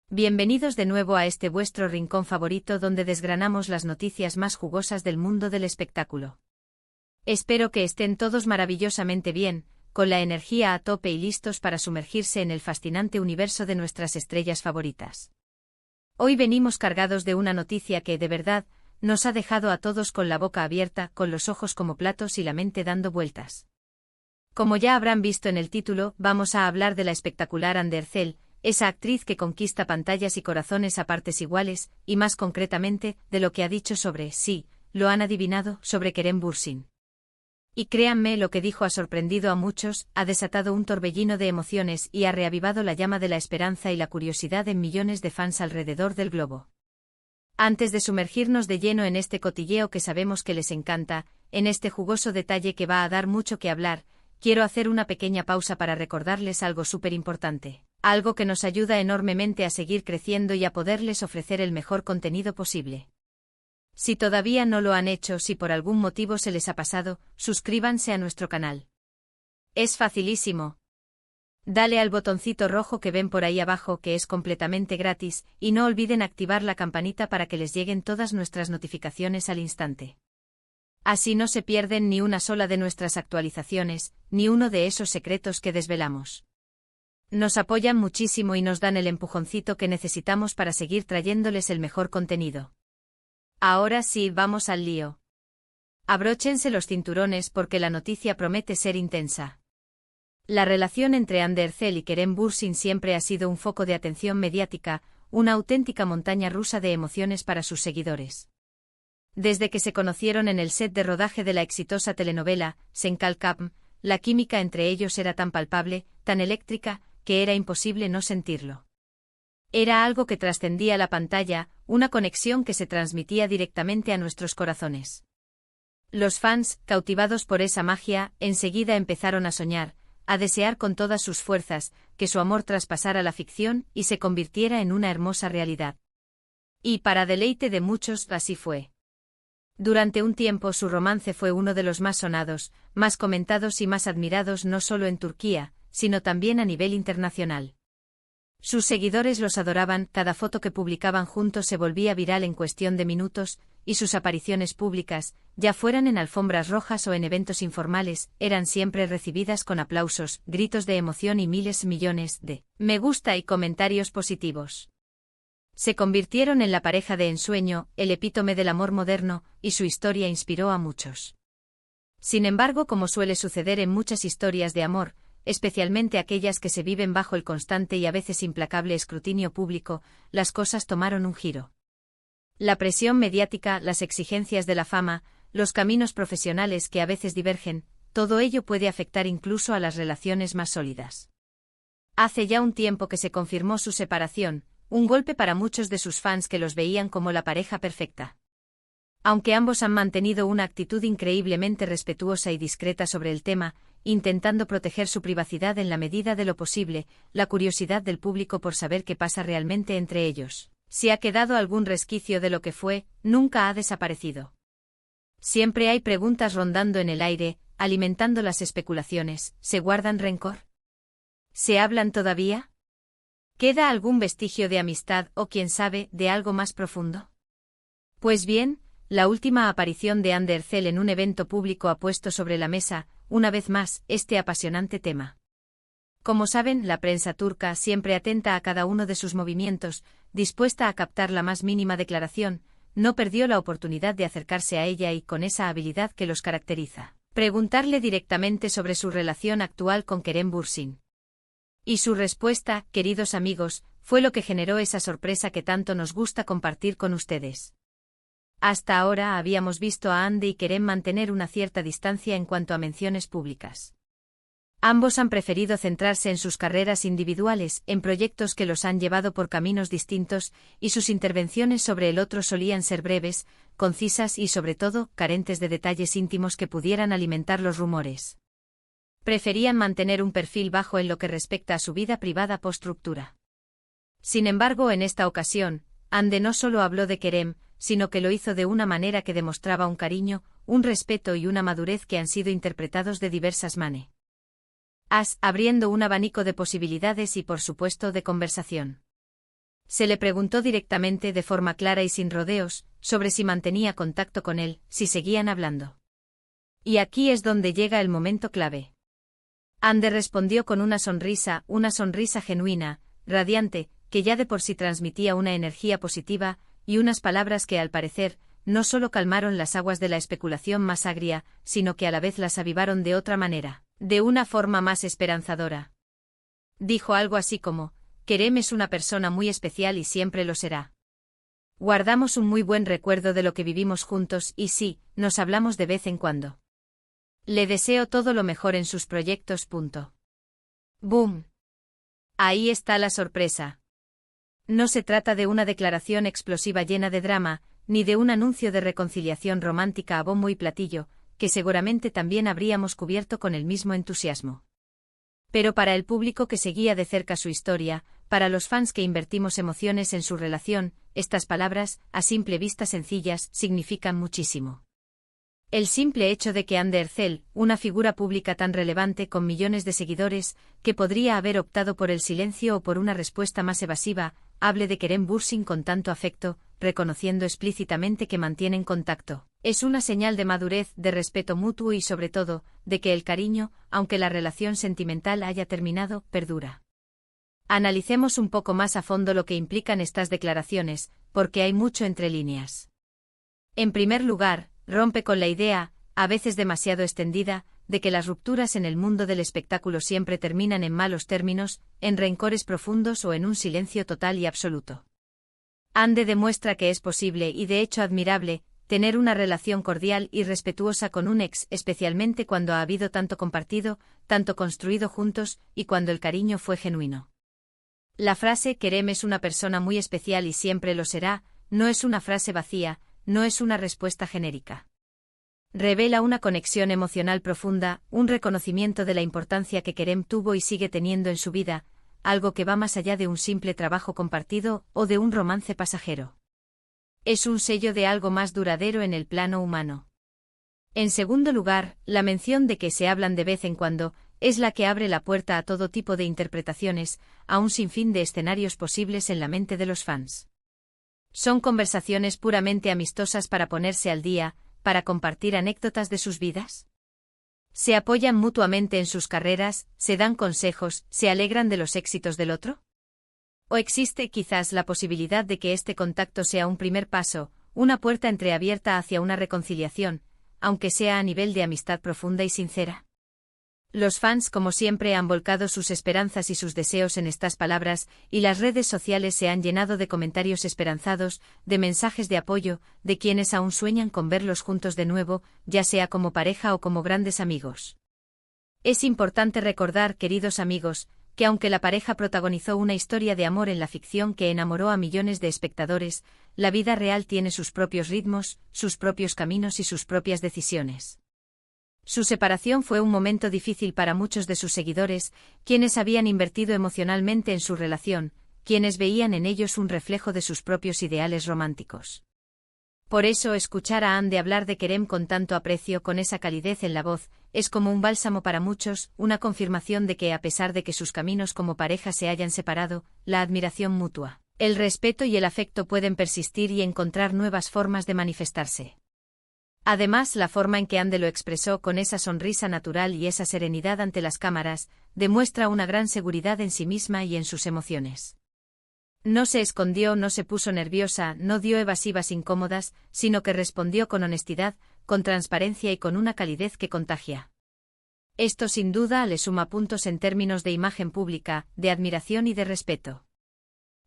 Bienvenidos de nuevo a este vuestro rincón favorito donde desgranamos las noticias más jugosas del mundo del espectáculo. Espero que estén todos maravillosamente bien, con la energía a tope y listos para sumergirse en el fascinante universo de nuestras estrellas favoritas. Hoy venimos cargados de una noticia que, de verdad, nos ha dejado a todos con la boca abierta, con los ojos como platos y la mente dando vueltas. Como ya habrán visto en el título, vamos a hablar de la espectacular Ander Zell, esa actriz que conquista pantallas y corazones a partes iguales, y más concretamente, de lo que ha dicho sobre, sí, lo han adivinado, sobre Kerem Bürsin. Y créanme, lo que dijo ha sorprendido a muchos, ha desatado un torbellino de emociones y ha reavivado la llama de la esperanza y la curiosidad en millones de fans alrededor del globo. Antes de sumergirnos de lleno en este cotilleo que sabemos que les encanta, en este jugoso detalle que va a dar mucho que hablar, quiero hacer una pequeña pausa para recordarles algo súper importante, algo que nos ayuda enormemente a seguir creciendo y a poderles ofrecer el mejor contenido posible. Si todavía no lo han hecho, si por algún motivo se les ha pasado, suscríbanse a nuestro canal. Es facilísimo. Dale al botoncito rojo que ven por ahí abajo, que es completamente gratis, y no olviden activar la campanita para que les lleguen todas nuestras notificaciones al instante. Así no se pierden ni una sola de nuestras actualizaciones, ni uno de esos secretos que desvelamos. Nos apoyan muchísimo y nos dan el empujoncito que necesitamos para seguir trayéndoles el mejor contenido. Ahora sí, vamos al lío. Abróchense los cinturones porque la noticia promete ser intensa. La relación entre Ander Zell y Kerem Bürsin siempre ha sido un foco de atención mediática, una auténtica montaña rusa de emociones para sus seguidores. Desde que se conocieron en el set de rodaje de la exitosa telenovela Senkalkam, la química entre ellos era tan palpable, tan eléctrica, que era imposible no sentirlo. Era algo que trascendía la pantalla, una conexión que se transmitía directamente a nuestros corazones. Los fans, cautivados por esa magia, enseguida empezaron a soñar, a desear con todas sus fuerzas, que su amor traspasara la ficción y se convirtiera en una hermosa realidad. Y para deleite de muchos, así fue. Durante un tiempo su romance fue uno de los más sonados, más comentados y más admirados no solo en Turquía, sino también a nivel internacional. Sus seguidores los adoraban, cada foto que publicaban juntos se volvía viral en cuestión de minutos, y sus apariciones públicas, ya fueran en alfombras rojas o en eventos informales, eran siempre recibidas con aplausos, gritos de emoción y millones de me gusta y comentarios positivos. Se convirtieron en la pareja de ensueño, el epítome del amor moderno, y su historia inspiró a muchos. Sin embargo, como suele suceder en muchas historias de amor, especialmente aquellas que se viven bajo el constante y a veces implacable escrutinio público, las cosas tomaron un giro. La presión mediática, las exigencias de la fama, los caminos profesionales que a veces divergen, todo ello puede afectar incluso a las relaciones más sólidas. Hace ya un tiempo que se confirmó su separación, un golpe para muchos de sus fans que los veían como la pareja perfecta. Aunque ambos han mantenido una actitud increíblemente respetuosa y discreta sobre el tema, intentando proteger su privacidad en la medida de lo posible, la curiosidad del público por saber qué pasa realmente entre ellos, si ha quedado algún resquicio de lo que fue, nunca ha desaparecido. Siempre hay preguntas rondando en el aire, alimentando las especulaciones. ¿Se guardan rencor? ¿Se hablan todavía? ¿Queda algún vestigio de amistad o, quién sabe, de algo más profundo? Pues bien, la última aparición de Ander Zell en un evento público ha puesto sobre la mesa, una vez más, este apasionante tema. Como saben, la prensa turca, siempre atenta a cada uno de sus movimientos, dispuesta a captar la más mínima declaración, no perdió la oportunidad de acercarse a ella y, con esa habilidad que los caracteriza, preguntarle directamente sobre su relación actual con Kerem Bürsin. Y su respuesta, queridos amigos, fue lo que generó esa sorpresa que tanto nos gusta compartir con ustedes. Hasta ahora habíamos visto a Hande y Kerem mantener una cierta distancia en cuanto a menciones públicas. Ambos han preferido centrarse en sus carreras individuales, en proyectos que los han llevado por caminos distintos, y sus intervenciones sobre el otro solían ser breves, concisas y, sobre todo, carentes de detalles íntimos que pudieran alimentar los rumores. Preferían mantener un perfil bajo en lo que respecta a su vida privada post-ruptura. Sin embargo, en esta ocasión, Hande no solo habló de Kerem, sino que lo hizo de una manera que demostraba un cariño, un respeto y una madurez que han sido interpretados de diversas maneras, abriendo un abanico de posibilidades y, por supuesto, de conversación. Se le preguntó directamente de forma clara y sin rodeos, sobre si mantenía contacto con él, si seguían hablando. Y aquí es donde llega el momento clave. Ande respondió con una sonrisa genuina, radiante, que ya de por sí transmitía una energía positiva, y unas palabras que al parecer, no solo calmaron las aguas de la especulación más agria, sino que a la vez las avivaron de otra manera, de una forma más esperanzadora. Dijo algo así como: Kerem es una persona muy especial y siempre lo será. Guardamos un muy buen recuerdo de lo que vivimos juntos y sí, nos hablamos de vez en cuando. Le deseo todo lo mejor en sus proyectos. ¡Boom! Ahí está la sorpresa. No se trata de una declaración explosiva llena de drama, ni de un anuncio de reconciliación romántica a bombo y platillo, que seguramente también habríamos cubierto con el mismo entusiasmo. Pero para el público que seguía de cerca su historia, para los fans que invertimos emociones en su relación, estas palabras, a simple vista sencillas, significan muchísimo. El simple hecho de que Ande Erçel, una figura pública tan relevante con millones de seguidores, que podría haber optado por el silencio o por una respuesta más evasiva, hable de Kerem Bürsin con tanto afecto, reconociendo explícitamente que mantienen contacto, es una señal de madurez, de respeto mutuo y sobre todo, de que el cariño, aunque la relación sentimental haya terminado, perdura. Analicemos un poco más a fondo lo que implican estas declaraciones, porque hay mucho entre líneas. En primer lugar, rompe con la idea, a veces demasiado extendida, de que las rupturas en el mundo del espectáculo siempre terminan en malos términos, en rencores profundos o en un silencio total y absoluto. Ande demuestra que es posible y de hecho admirable, tener una relación cordial y respetuosa con un ex, especialmente cuando ha habido tanto compartido, tanto construido juntos, y cuando el cariño fue genuino. La frase Kerem es una persona muy especial y siempre lo será, no es una frase vacía, no es una respuesta genérica. Revela una conexión emocional profunda, un reconocimiento de la importancia que Kerem tuvo y sigue teniendo en su vida, algo que va más allá de un simple trabajo compartido o de un romance pasajero. Es un sello de algo más duradero en el plano humano. En segundo lugar, la mención de que se hablan de vez en cuando, es la que abre la puerta a todo tipo de interpretaciones, a un sinfín de escenarios posibles en la mente de los fans. Son conversaciones puramente amistosas para ponerse al día, para compartir anécdotas de sus vidas. ¿Se apoyan mutuamente en sus carreras, se dan consejos, se alegran de los éxitos del otro? ¿O existe quizás la posibilidad de que este contacto sea un primer paso, una puerta entreabierta hacia una reconciliación, aunque sea a nivel de amistad profunda y sincera? Los fans, como siempre, han volcado sus esperanzas y sus deseos en estas palabras, y las redes sociales se han llenado de comentarios esperanzados, de mensajes de apoyo, de quienes aún sueñan con verlos juntos de nuevo, ya sea como pareja o como grandes amigos. Es importante recordar, queridos amigos, que aunque la pareja protagonizó una historia de amor en la ficción que enamoró a millones de espectadores, la vida real tiene sus propios ritmos, sus propios caminos y sus propias decisiones. Su separación fue un momento difícil para muchos de sus seguidores, quienes habían invertido emocionalmente en su relación, quienes veían en ellos un reflejo de sus propios ideales románticos. Por eso escuchar a Ande hablar de Kerem con tanto aprecio, con esa calidez en la voz, es como un bálsamo para muchos, una confirmación de que a pesar de que sus caminos como pareja se hayan separado, la admiración mutua, el respeto y el afecto pueden persistir y encontrar nuevas formas de manifestarse. Además, la forma en que Ande lo expresó con esa sonrisa natural y esa serenidad ante las cámaras, demuestra una gran seguridad en sí misma y en sus emociones. No se escondió, no se puso nerviosa, no dio evasivas incómodas, sino que respondió con honestidad, con transparencia y con una calidez que contagia. Esto sin duda le suma puntos en términos de imagen pública, de admiración y de respeto.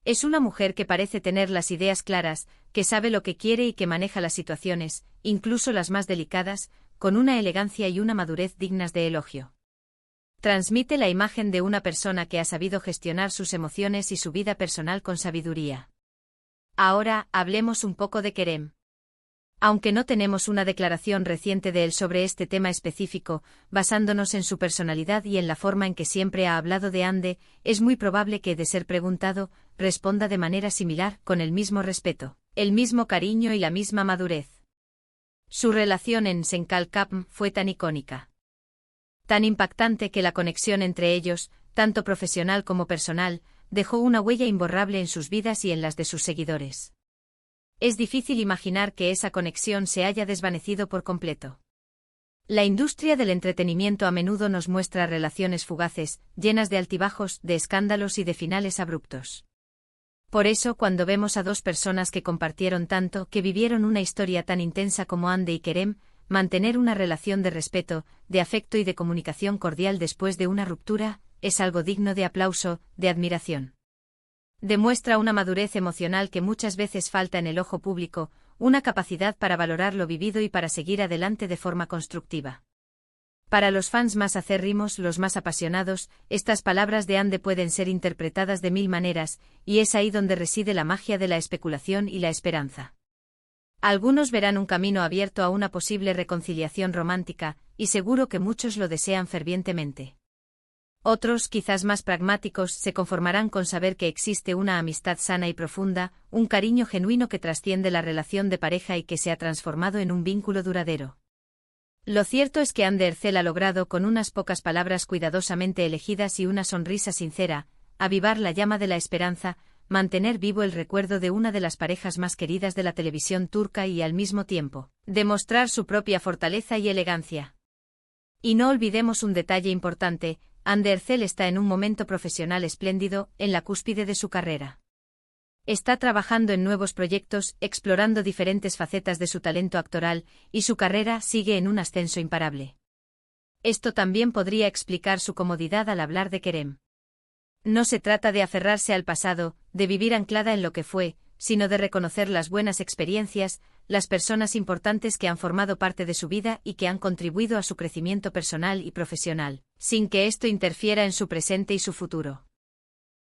Es una mujer que parece tener las ideas claras, que sabe lo que quiere y que maneja las situaciones, incluso las más delicadas, con una elegancia y una madurez dignas de elogio. Transmite la imagen de una persona que ha sabido gestionar sus emociones y su vida personal con sabiduría. Ahora, hablemos un poco de Kerem. Aunque no tenemos una declaración reciente de él sobre este tema específico, basándonos en su personalidad y en la forma en que siempre ha hablado de Ande, es muy probable que, de ser preguntado, responda de manera similar, con el mismo respeto, el mismo cariño y la misma madurez. Su relación en Senkalkapm fue tan icónica, tan impactante que la conexión entre ellos, tanto profesional como personal, dejó una huella imborrable en sus vidas y en las de sus seguidores. Es difícil imaginar que esa conexión se haya desvanecido por completo. La industria del entretenimiento a menudo nos muestra relaciones fugaces, llenas de altibajos, de escándalos y de finales abruptos. Por eso, cuando vemos a dos personas que compartieron tanto, que vivieron una historia tan intensa como Hande y Kerem, mantener una relación de respeto, de afecto y de comunicación cordial después de una ruptura, es algo digno de aplauso, de admiración. Demuestra una madurez emocional que muchas veces falta en el ojo público, una capacidad para valorar lo vivido y para seguir adelante de forma constructiva. Para los fans más acérrimos, los más apasionados, estas palabras de Hande pueden ser interpretadas de mil maneras, y es ahí donde reside la magia de la especulación y la esperanza. Algunos verán un camino abierto a una posible reconciliación romántica, y seguro que muchos lo desean fervientemente. Otros, quizás más pragmáticos, se conformarán con saber que existe una amistad sana y profunda, un cariño genuino que trasciende la relación de pareja y que se ha transformado en un vínculo duradero. Lo cierto es que Hande Erçel ha logrado, con unas pocas palabras cuidadosamente elegidas y una sonrisa sincera, avivar la llama de la esperanza, mantener vivo el recuerdo de una de las parejas más queridas de la televisión turca y, al mismo tiempo, demostrar su propia fortaleza y elegancia. Y no olvidemos un detalle importante: Hande Erçel está en un momento profesional espléndido, en la cúspide de su carrera. Está trabajando en nuevos proyectos, explorando diferentes facetas de su talento actoral, y su carrera sigue en un ascenso imparable. Esto también podría explicar su comodidad al hablar de Kerem. No se trata de aferrarse al pasado, de vivir anclada en lo que fue, sino de reconocer las buenas experiencias, las personas importantes que han formado parte de su vida y que han contribuido a su crecimiento personal y profesional, sin que esto interfiera en su presente y su futuro.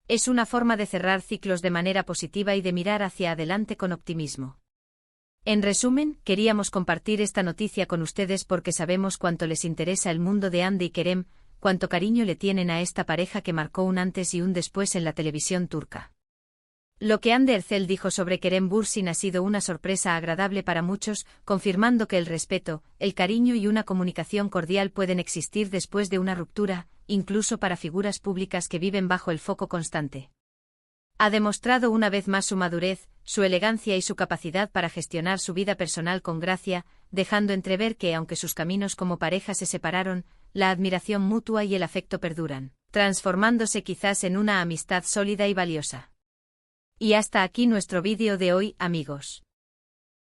Es una forma de cerrar ciclos de manera positiva y de mirar hacia adelante con optimismo. En resumen, queríamos compartir esta noticia con ustedes porque sabemos cuánto les interesa el mundo de Hande y Kerem, cuánto cariño le tienen a esta pareja que marcó un antes y un después en la televisión turca. Lo que Hande Erçel dijo sobre Kerem Bürsin ha sido una sorpresa agradable para muchos, confirmando que el respeto, el cariño y una comunicación cordial pueden existir después de una ruptura, incluso para figuras públicas que viven bajo el foco constante. Ha demostrado una vez más su madurez, su elegancia y su capacidad para gestionar su vida personal con gracia, dejando entrever que, aunque sus caminos como pareja se separaron, la admiración mutua y el afecto perduran, transformándose quizás en una amistad sólida y valiosa. Y hasta aquí nuestro vídeo de hoy, amigos.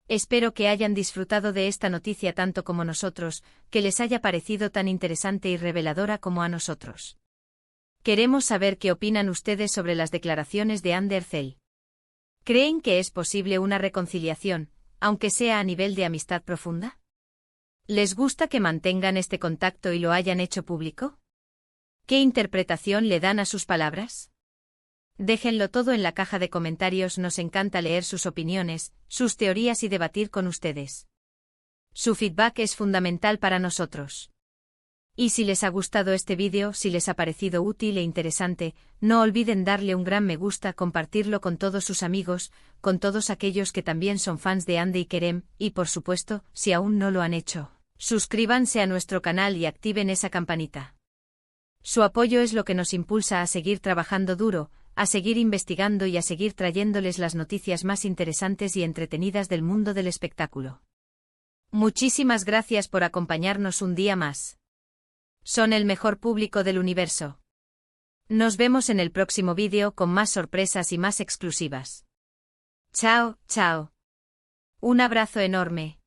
Espero que hayan disfrutado de esta noticia tanto como nosotros, que les haya parecido tan interesante y reveladora como a nosotros. Queremos saber qué opinan ustedes sobre las declaraciones de Hande Erçel. ¿Creen que es posible una reconciliación, aunque sea a nivel de amistad profunda? ¿Les gusta que mantengan este contacto y lo hayan hecho público? ¿Qué interpretación le dan a sus palabras? Déjenlo todo en la caja de comentarios, nos encanta leer sus opiniones, sus teorías y debatir con ustedes. Su feedback es fundamental para nosotros. Y si les ha gustado este vídeo, si les ha parecido útil e interesante, no olviden darle un gran me gusta, compartirlo con todos sus amigos, con todos aquellos que también son fans de Hande y Kerem, y por supuesto, si aún no lo han hecho, suscríbanse a nuestro canal y activen esa campanita. Su apoyo es lo que nos impulsa a seguir trabajando duro, a seguir investigando y a seguir trayéndoles las noticias más interesantes y entretenidas del mundo del espectáculo. Muchísimas gracias por acompañarnos un día más. Son el mejor público del universo. Nos vemos en el próximo vídeo con más sorpresas y más exclusivas. Chao, chao. Un abrazo enorme.